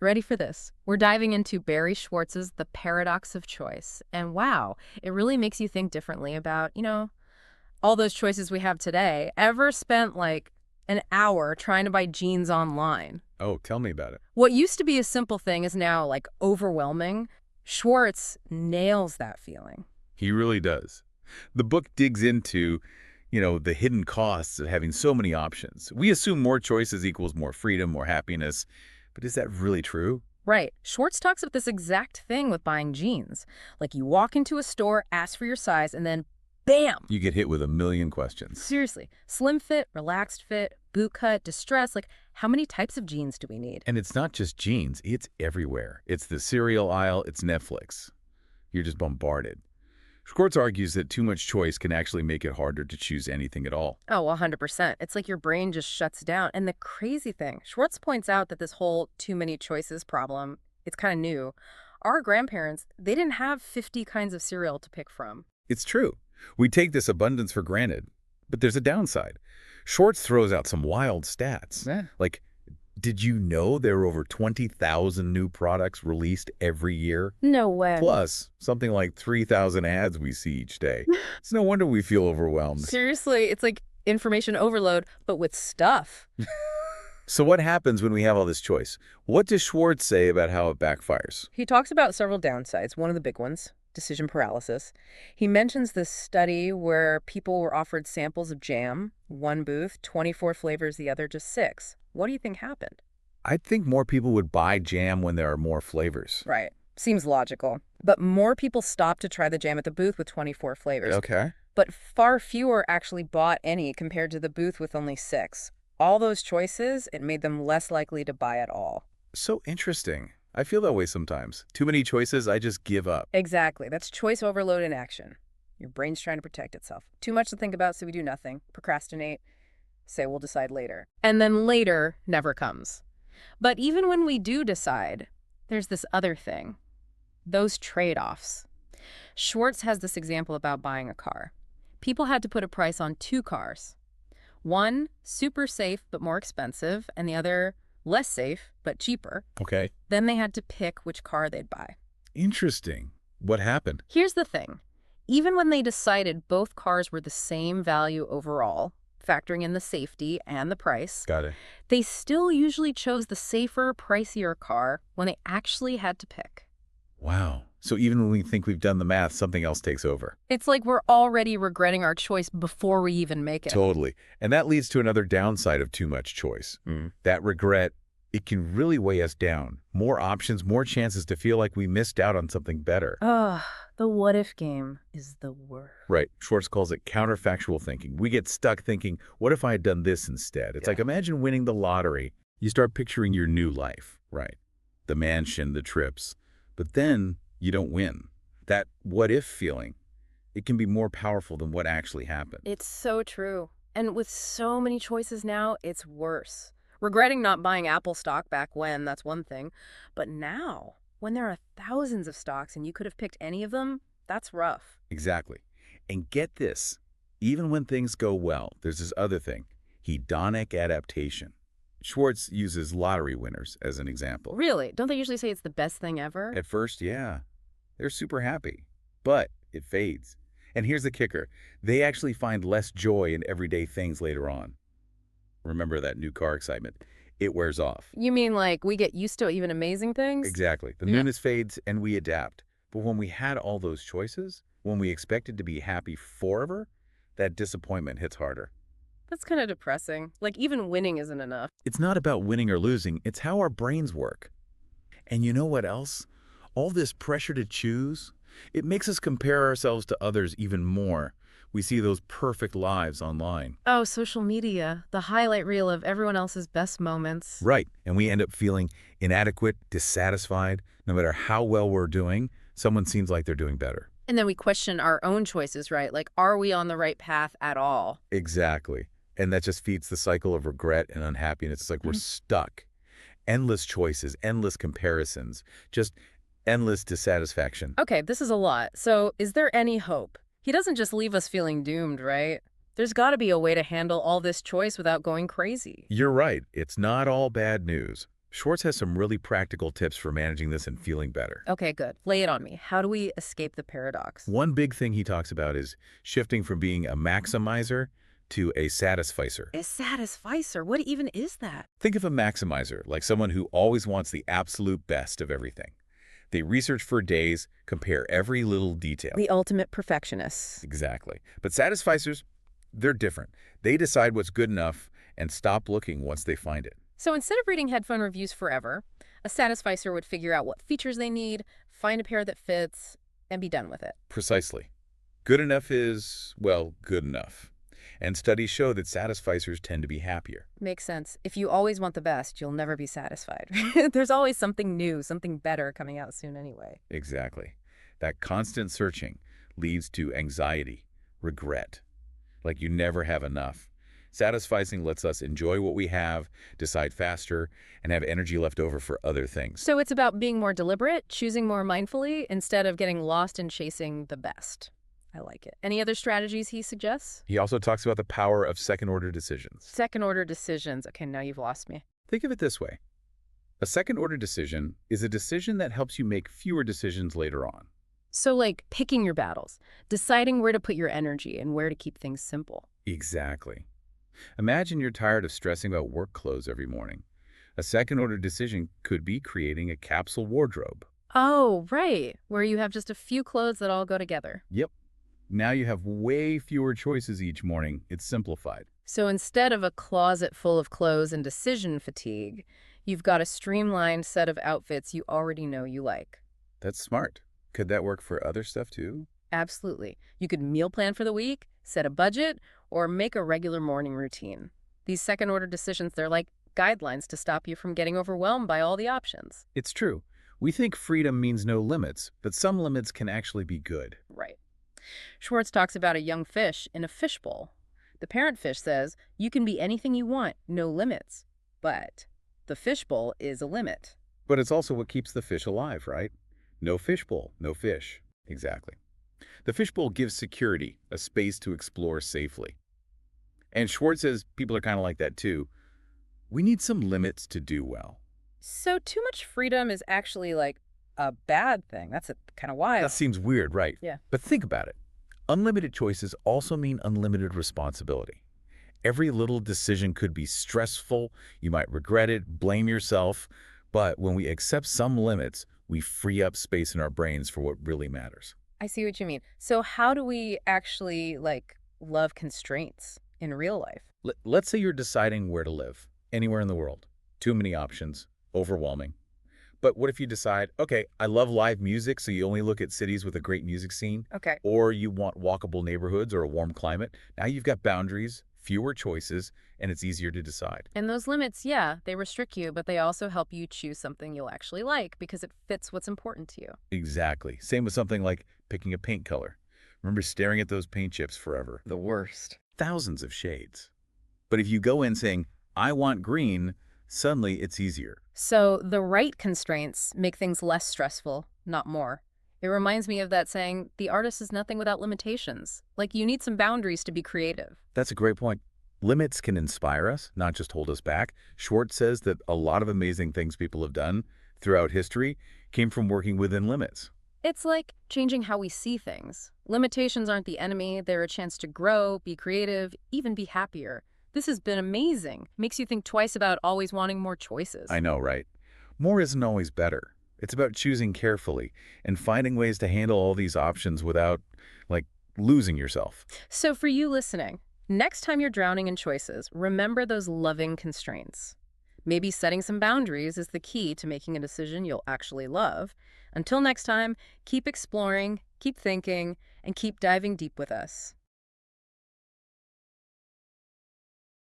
Ready for this? We're diving into Barry Schwartz's The Paradox of Choice. And wow, it really makes you think differently about, all those choices we have today. Ever spent like an hour trying to buy jeans online? Oh, tell me about it. What used to be a simple thing is now like overwhelming. Schwartz nails that feeling. He really does. The book digs into, the hidden costs of having so many options. We assume more choices equals more freedom, more happiness. But is that really true? Right. Schwartz talks about this exact thing with buying jeans. Like you walk into a store, ask for your size, and then bam! You get hit with a million questions. Seriously. Slim fit, relaxed fit, boot cut, distress. Like how many types of jeans do we need? And it's not just jeans. It's everywhere. It's the cereal aisle. It's Netflix. You're just bombarded. Schwartz argues that too much choice can actually make it harder to choose anything at all. Oh, 100%. It's like your brain just shuts down. And the crazy thing, Schwartz points out that this whole too many choices problem, it's kind of new. Our grandparents, they didn't have 50 kinds of cereal to pick from. It's true. We take this abundance for granted. But there's a downside. Schwartz throws out some wild stats. Like, did you know there are over 20,000 new products released every year? No way. Plus, something like 3,000 ads we see each day. It's no wonder we feel overwhelmed. Seriously, it's like information overload, but with stuff. So what happens when we have all this choice? What does Schwartz say about how it backfires? He talks about several downsides. One of the big ones, decision paralysis. He mentions this study where people were offered samples of jam, one booth, 24 flavors, the other just 6. What do you think happened? I think more people would buy jam when there are more flavors. Right. Seems logical. But more people stopped to try the jam at the booth with 24 flavors. Okay. But far fewer actually bought any compared to the booth with only 6. All those choices, it made them less likely to buy at all. So interesting. I feel that way sometimes. Too many choices, I just give up. Exactly. That's choice overload in action. Your brain's trying to protect itself. Too much to think about, so we do nothing. Procrastinate. Say we'll decide later. And then later never comes. But even when we do decide, there's this other thing. Those trade-offs. Schwartz has this example about buying a car. People had to put a price on 2 cars. One, super safe but more expensive, and the other, less safe but cheaper. Okay. Then they had to pick which car they'd buy. Interesting. What happened? Here's the thing. Even when they decided both cars were the same value overall, factoring in the safety and the price, Got it. they still usually chose the safer, pricier car when they actually had to pick. Wow. So even when we think we've done the math, something else takes over. It's like we're already regretting our choice before we even make it. Totally. And that leads to another downside of too much choice. That regret, it can really weigh us down. More options, more chances to feel like we missed out on something better. Ugh, the what-if game is the worst. Right. Schwartz calls it counterfactual thinking. We get stuck thinking, what if I had done this instead? It's like, imagine winning the lottery. You start picturing your new life, right? The mansion, the trips. But then you don't win. That what-if feeling, it can be more powerful than what actually happened. It's so true. And with so many choices now, it's worse. Regretting not buying Apple stock back when, that's one thing. But now, when there are thousands of stocks and you could have picked any of them, that's rough. Exactly. And get this, even when things go well, there's this other thing, hedonic adaptation. Schwartz uses lottery winners as an example. Really? Don't they usually say it's the best thing ever? At first, yeah, they're super happy, but it fades. And here's the kicker. They actually find less joy in everyday things later on. Remember that new car excitement? It wears off. You mean like we get used to even amazing things? Exactly. The newness fades and we adapt. But when we had all those choices, when we expected to be happy forever, that disappointment hits harder. That's kind of depressing. Like even winning isn't enough. It's not about winning or losing. It's how our brains work. And you know what else? All this pressure to choose, it makes us compare ourselves to others even more. We see those perfect lives online. Oh, social media, the highlight reel of everyone else's best moments. Right. And we end up feeling inadequate, dissatisfied. No matter how well we're doing, someone seems like they're doing better. And then we question our own choices, right? Like, are we on the right path at all? Exactly. And that just feeds the cycle of regret and unhappiness. It's like we're stuck. Endless choices, endless comparisons, just endless dissatisfaction. Okay, this is a lot. So is there any hope? He doesn't just leave us feeling doomed, right? There's got to be a way to handle all this choice without going crazy. You're right. It's not all bad news. Schwartz has some really practical tips for managing this and feeling better. Okay, good. Lay it on me. How do we escape the paradox? One big thing he talks about is shifting from being a maximizer to a satisficer. A satisficer? What even is that? Think of a maximizer like someone who always wants the absolute best of everything. They research for days, compare every little detail. The ultimate perfectionist. Exactly. But satisficers, they're different. They decide what's good enough and stop looking once they find it. So instead of reading headphone reviews forever, a satisficer would figure out what features they need, find a pair that fits, and be done with it. Precisely. Good enough is, well, good enough. And studies show that satisficers tend to be happier. Makes sense. If you always want the best, you'll never be satisfied. There's always something new, something better coming out soon anyway. Exactly. That constant searching leads to anxiety, regret, like you never have enough. Satisficing lets us enjoy what we have, decide faster, and have energy left over for other things. So it's about being more deliberate, choosing more mindfully, instead of getting lost in chasing the best. I like it. Any other strategies he suggests? He also talks about the power of second-order decisions. Second-order decisions. Okay, now you've lost me. Think of it this way. A second-order decision is a decision that helps you make fewer decisions later on. So like picking your battles, deciding where to put your energy and where to keep things simple. Exactly. Imagine you're tired of stressing about work clothes every morning. A second-order decision could be creating a capsule wardrobe. Oh, right. Where you have just a few clothes that all go together. Yep. Now you have way fewer choices each morning. It's simplified. So instead of a closet full of clothes and decision fatigue, you've got a streamlined set of outfits you already know you like. That's smart. Could that work for other stuff too? Absolutely. You could meal plan for the week, set a budget, or make a regular morning routine. These second-order decisions, they're like guidelines to stop you from getting overwhelmed by all the options. It's true. We think freedom means no limits, but some limits can actually be good. Right. Schwartz talks about a young fish in a fishbowl. The parent fish says, you can be anything you want, no limits. But the fishbowl is a limit. But it's also what keeps the fish alive, right? No fishbowl, no fish. Exactly. The fishbowl gives security, a space to explore safely. And Schwartz says people are kind of like that too. We need some limits to do well. So too much freedom is actually like a bad thing. That's kind of wild. That seems weird, right? Yeah. But think about it. Unlimited choices also mean unlimited responsibility. Every little decision could be stressful. You might regret it, blame yourself. But when we accept some limits, we free up space in our brains for what really matters. I see what you mean. So how do we actually, love constraints in real life? Let's say you're deciding where to live, anywhere in the world. Too many options, overwhelming. But what if you decide, okay, I love live music, so you only look at cities with a great music scene? Okay. Or you want walkable neighborhoods or a warm climate. Now you've got boundaries, fewer choices, and it's easier to decide. And those limits, yeah, they restrict you, but they also help you choose something you'll actually like because it fits what's important to you. Exactly. Same with something like picking a paint color. Remember staring at those paint chips forever? The worst. Thousands of shades. But if you go in saying, I want green, suddenly it's easier. So the right constraints make things less stressful, not more. It reminds me of that saying, the artist is nothing without limitations. Like, you need some boundaries to be creative. That's a great point. Limits can inspire us, not just hold us back. Schwartz says that a lot of amazing things people have done throughout history came from working within limits. It's like changing how we see things. Limitations aren't the enemy. They're a chance to grow, be creative, even be happier. This has been amazing. Makes you think twice about always wanting more choices. I know, right? More isn't always better. It's about choosing carefully and finding ways to handle all these options without, losing yourself. So for you listening, next time you're drowning in choices, remember those loving constraints. Maybe setting some boundaries is the key to making a decision you'll actually love. Until next time, keep exploring, keep thinking, and keep diving deep with us.